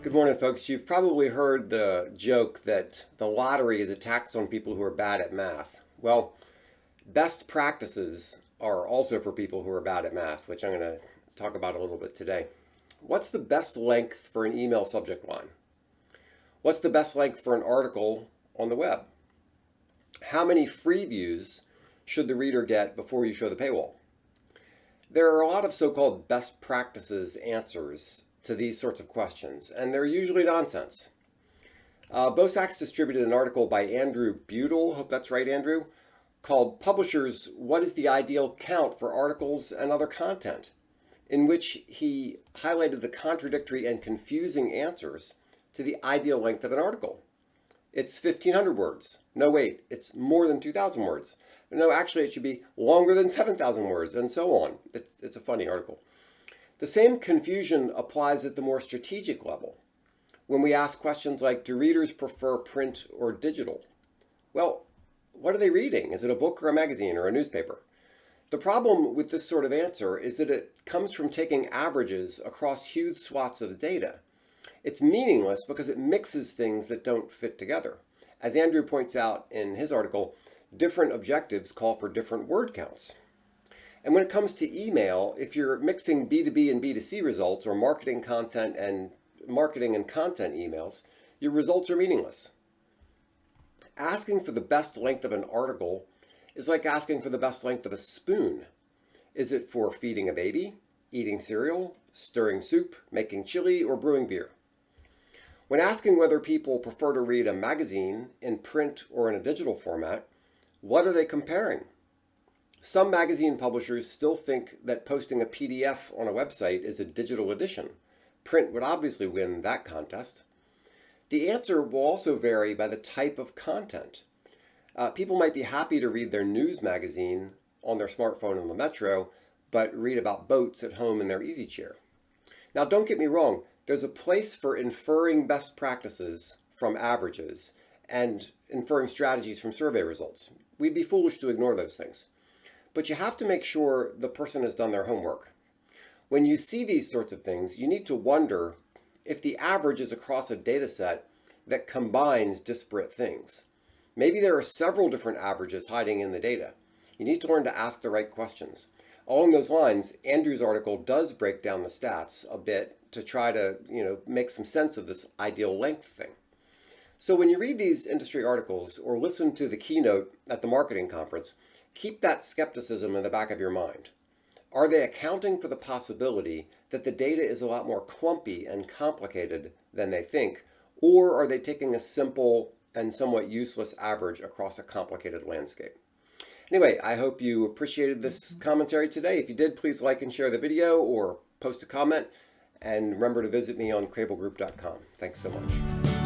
Good morning, folks. You've probably heard the joke that the lottery is a tax on people who are bad at math. Well, best practices are also for people who are bad at math, which I'm going to talk about a little bit today. What's the best length for an email subject line? What's the best length for an article on the web? How many free views should the reader get before you show the paywall? There are a lot of so-called best practices answers to these sorts of questions, and they're usually nonsense. Bosak's distributed an article by Andrew Butle, hope that's right, Andrew, called Publishers, What is the Ideal Count for Articles and Other Content?, in which he highlighted the contradictory and confusing answers to the ideal length of an article. It's 1,500 words. No, wait, it's more than 2,000 words. No, actually, it should be longer than 7,000 words, and so on. It's a funny article. The same confusion applies at the more strategic level. When we ask questions like, do readers prefer print or digital? Well, what are they reading? Is it a book or a magazine or a newspaper? The problem with this sort of answer is that it comes from taking averages across huge swaths of data. It's meaningless because it mixes things that don't fit together. As Andrew points out in his article, different objectives call for different word counts. And when it comes to email, if you're mixing B2B and B2C results or marketing and content emails, your results are meaningless. Asking for the best length of an article is like asking for the best length of a spoon. Is it for feeding a baby, eating cereal, stirring soup, making chili, or brewing beer? When asking whether people prefer to read a magazine in print or in a digital format, what are they comparing? Some magazine publishers still think that posting a PDF on a website is a digital edition. Print would obviously win that contest. The answer will also vary by the type of content. People might be happy to read their news magazine on their smartphone in the metro, but read about boats at home in their easy chair. Now, don't get me wrong. There's a place for inferring best practices from averages and inferring strategies from survey results. We'd be foolish to ignore those things. But you have to make sure the person has done their homework. When you see these sorts of things, you need to wonder if the average is across a data set that combines disparate things. Maybe there are several different averages hiding in the data. You need to learn to ask the right questions. Along those lines, Andrew's article does break down the stats a bit to try to, make some sense of this ideal length thing. So when you read these industry articles or listen to the keynote at the marketing conference, keep that skepticism in the back of your mind. Are they accounting for the possibility that the data is a lot more clumpy and complicated than they think, or are they taking a simple and somewhat useless average across a complicated landscape? Anyway, I hope you appreciated this commentary today. If you did, please like and share the video or post a comment, and remember to visit me on crablegroup.com. Thanks so much.